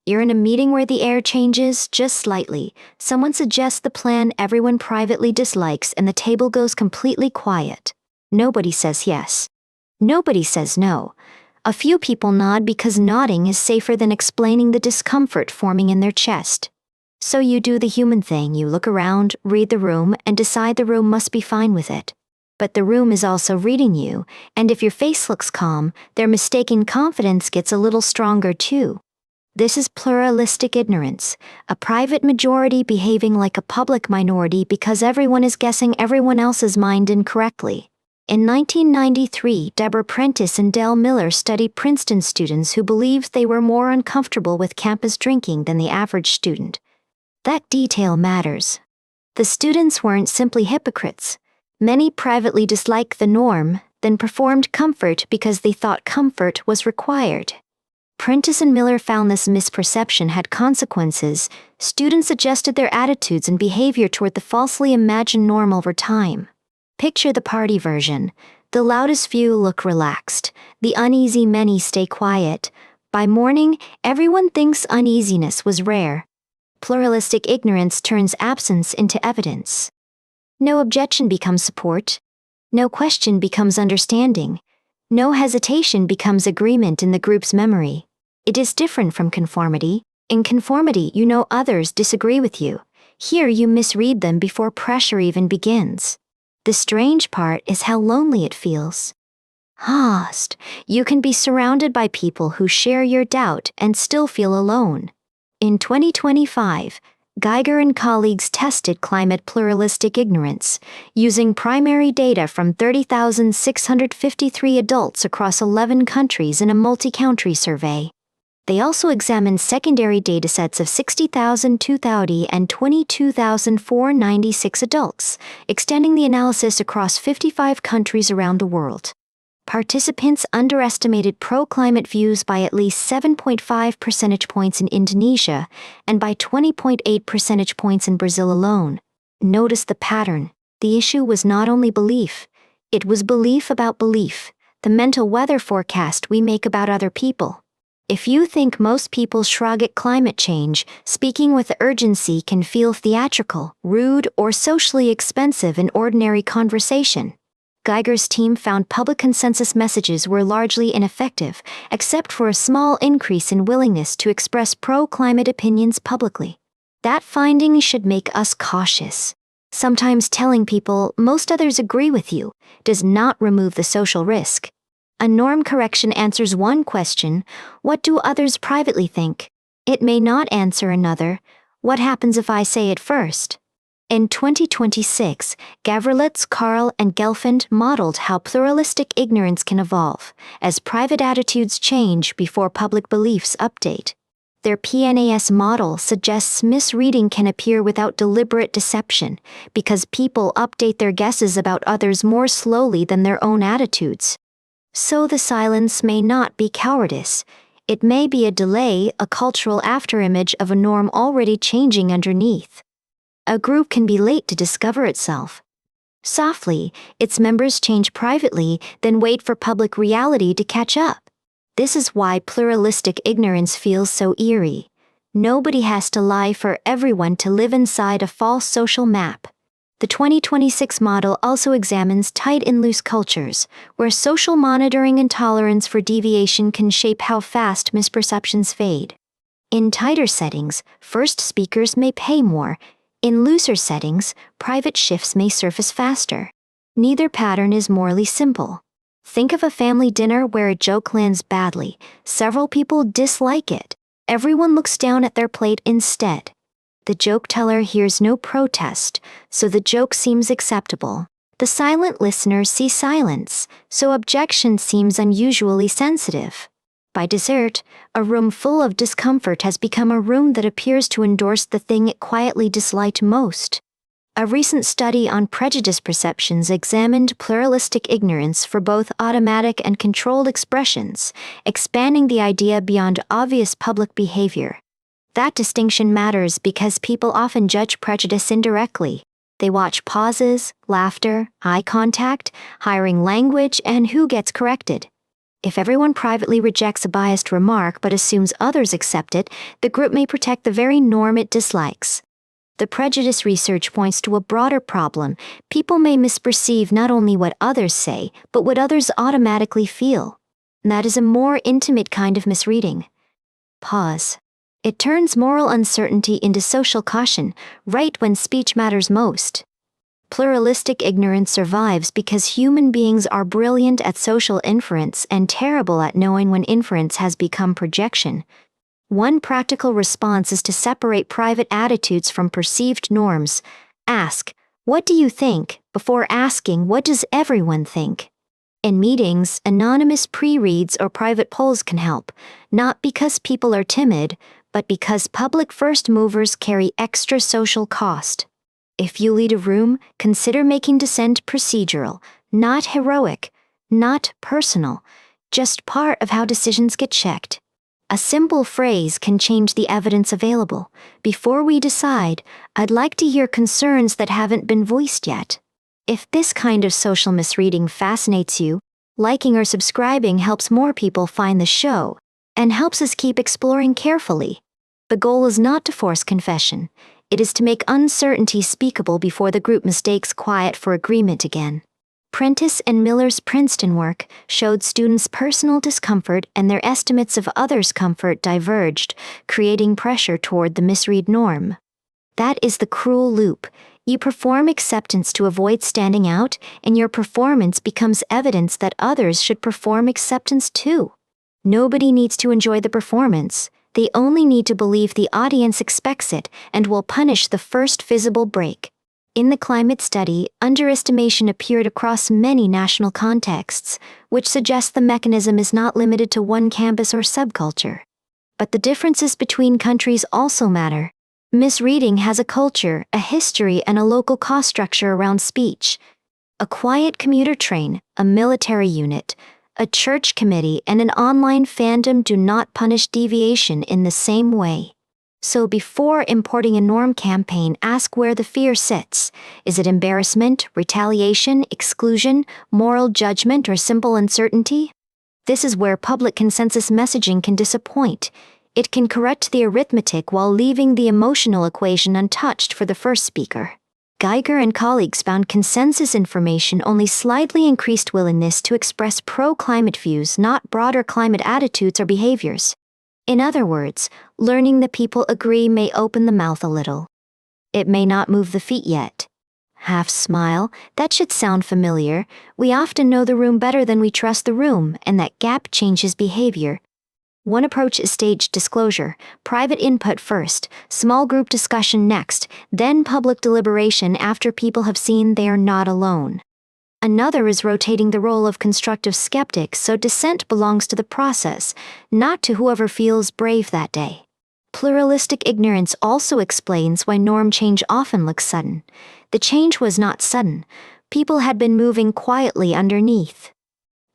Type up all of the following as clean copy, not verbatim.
You're in a meeting where the air changes just slightly. Someone suggests the plan everyone privately dislikes and the table goes completely quiet. Nobody says yes. Nobody says no. A few people nod because nodding is safer than explaining the discomfort forming in their chest. So you do the human thing. You look around, read the room, and decide the room must be fine with it. But the room is also reading you, and if your face looks calm, their mistaken confidence gets a little stronger too. This is pluralistic ignorance, a private majority behaving like a public minority because everyone is guessing everyone else's mind incorrectly. In 1993, Deborah Prentice and Dale Miller studied Princeton students who believed they were more uncomfortable with campus drinking than the average student. That detail matters. The students weren't simply hypocrites. Many privately disliked the norm, then performed comfort because they thought comfort was required. Prentice and Miller found this misperception had consequences. Students adjusted their attitudes and behavior toward the falsely imagined norm over time. Picture the party version. The loudest few look relaxed. The uneasy many stay quiet. By morning, everyone thinks uneasiness was rare. Pluralistic ignorance turns absence into evidence. No objection becomes support. No question becomes understanding. No hesitation becomes agreement in the group's memory. It is different from conformity. In conformity, you know others disagree with you. Here you misread them before pressure even begins. The strange part is how lonely it feels. You can be surrounded by people who share your doubt and still feel alone. In 2025, Geiger and colleagues tested climate pluralistic ignorance, using primary data from 30,653 adults across 11 countries in a multi-country survey. They also examined secondary datasets of 60,230 and 22,496 adults, extending the analysis across 55 countries around the world. Participants underestimated pro-climate views by at least 7.5 percentage points in Indonesia and by 20.8 percentage points in Brazil alone. Notice the pattern. The issue was not only belief. It was belief about belief, the mental weather forecast we make about other people. If you think most people shrug at climate change, speaking with urgency can feel theatrical, rude, or socially expensive in ordinary conversation. Geiger's team found public consensus messages were largely ineffective, except for a small increase in willingness to express pro-climate opinions publicly. That finding should make us cautious. Sometimes telling people most others agree with you does not remove the social risk. A norm correction answers one question: what do others privately think? It may not answer another: what happens if I say it first? In 2026, Gavrilets, Carl, and Gelfand modeled how pluralistic ignorance can evolve as private attitudes change before public beliefs update. Their PNAS model suggests misreading can appear without deliberate deception because people update their guesses about others more slowly than their own attitudes. So the silence may not be cowardice. It may be a delay, a cultural afterimage of a norm already changing underneath. A group can be late to discover itself. Softly, its members change privately, then wait for public reality to catch up. This is why pluralistic ignorance feels so eerie. Nobody has to lie for everyone to live inside a false social map. The 2026 model also examines tight and loose cultures, where social monitoring and tolerance for deviation can shape how fast misperceptions fade. In tighter settings, first speakers may pay more. In looser settings, private shifts may surface faster. Neither pattern is morally simple. Think of a family dinner where a joke lands badly. Several people dislike it. Everyone looks down at their plate instead. The joke teller hears no protest, so the joke seems acceptable. The silent listener sees silence, so objection seems unusually sensitive. By dessert, a room full of discomfort has become a room that appears to endorse the thing it quietly disliked most. A recent study on prejudice perceptions examined pluralistic ignorance for both automatic and controlled expressions, expanding the idea beyond obvious public behavior. That distinction matters because people often judge prejudice indirectly. They watch pauses, laughter, eye contact, hiring language, and who gets corrected. If everyone privately rejects a biased remark but assumes others accept it, the group may protect the very norm it dislikes. The prejudice research points to a broader problem. People may misperceive not only what others say, but what others automatically feel. That is a more intimate kind of misreading. Pause. It turns moral uncertainty into social caution, right when speech matters most. Pluralistic ignorance survives because human beings are brilliant at social inference and terrible at knowing when inference has become projection. One practical response is to separate private attitudes from perceived norms. Ask, "What do you think?" before asking, "What does everyone think?" In meetings, anonymous pre-reads or private polls can help, not because people are timid, but because public first movers carry extra social cost. If you lead a room, consider making dissent procedural, not heroic, not personal, just part of how decisions get checked. A simple phrase can change the evidence available. Before we decide, I'd like to hear concerns that haven't been voiced yet. If this kind of social misreading fascinates you, liking or subscribing helps more people find the show, and helps us keep exploring carefully. The goal is not to force confession. It is to make uncertainty speakable before the group mistakes quiet for agreement again. Prentice and Miller's Princeton work showed students' personal discomfort and their estimates of others' comfort diverged, creating pressure toward the misread norm. That is the cruel loop. You perform acceptance to avoid standing out, and your performance becomes evidence that others should perform acceptance too. Nobody needs to enjoy the performance. They only need to believe the audience expects it and will punish the first visible break. In the climate study, underestimation appeared across many national contexts, which suggests the mechanism is not limited to one campus or subculture. But the differences between countries also matter. Misreading has a culture, a history, and a local cost structure around speech. A quiet commuter train, a military unit, a church committee, and an online fandom do not punish deviation in the same way. So before importing a norm campaign, ask where the fear sits. Is it embarrassment, retaliation, exclusion, moral judgment, or simple uncertainty? This is where public consensus messaging can disappoint. It can correct the arithmetic while leaving the emotional equation untouched for the first speaker. Geiger and colleagues found consensus information only slightly increased willingness to express pro-climate views, not broader climate attitudes or behaviors. In other words, learning that people agree may open the mouth a little. It may not move the feet yet. Half smile, that should sound familiar. We often know the room better than we trust the room, and that gap changes behavior. One approach is staged disclosure, private input first, small group discussion next, then public deliberation after people have seen they are not alone. Another is rotating the role of constructive skeptic so dissent belongs to the process, not to whoever feels brave that day. Pluralistic ignorance also explains why norm change often looks sudden. The change was not sudden. People had been moving quietly underneath.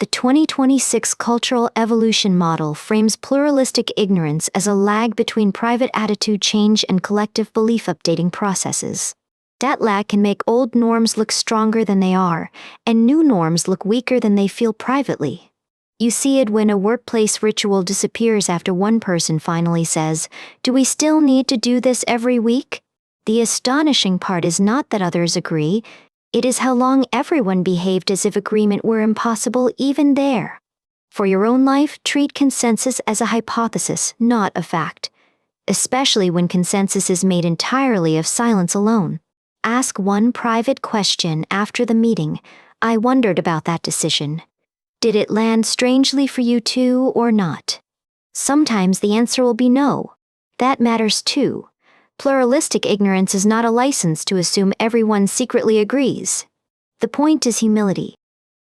The 2026 Cultural Evolution Model frames pluralistic ignorance as a lag between private attitude change and collective belief updating processes. That lag can make old norms look stronger than they are, and new norms look weaker than they feel privately. You see it when a workplace ritual disappears after one person finally says, "Do we still need to do this every week?" The astonishing part is not that others agree, it is how long everyone behaved as if agreement were impossible even there. For your own life, treat consensus as a hypothesis, not a fact. Especially when consensus is made entirely of silence alone. Ask one private question after the meeting. I wondered about that decision. Did it land strangely for you too or not? Sometimes the answer will be no. That matters too. Pluralistic ignorance is not a license to assume everyone secretly agrees. The point is humility.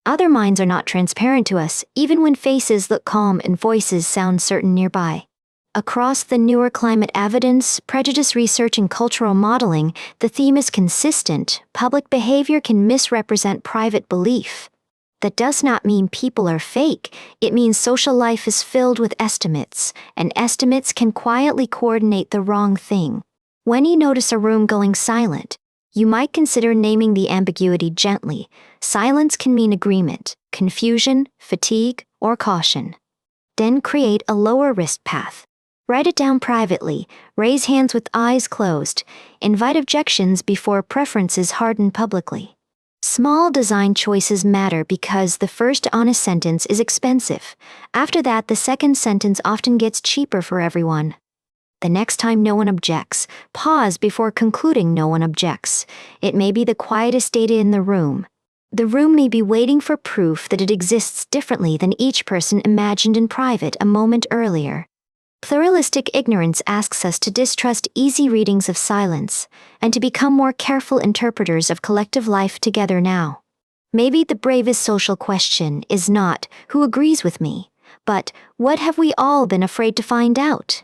Other minds are not transparent to us, even when faces look calm and voices sound certain nearby. Across the newer climate evidence, prejudice research, and cultural modeling, the theme is consistent. Public behavior can misrepresent private belief. That does not mean people are fake. It means social life is filled with estimates, and estimates can quietly coordinate the wrong thing. When you notice a room going silent, you might consider naming the ambiguity gently. Silence can mean agreement, confusion, fatigue, or caution. Then create a lower risk path. Write it down privately, raise hands with eyes closed, invite objections before preferences harden publicly. Small design choices matter because the first honest sentence is expensive. After that, the second sentence often gets cheaper for everyone. The next time no one objects, pause before concluding no one objects. It may be the quietest data in the room. The room may be waiting for proof that it exists differently than each person imagined in private a moment earlier. Pluralistic ignorance asks us to distrust easy readings of silence, and to become more careful interpreters of collective life together now. Maybe the bravest social question is not, who agrees with me, but what have we all been afraid to find out?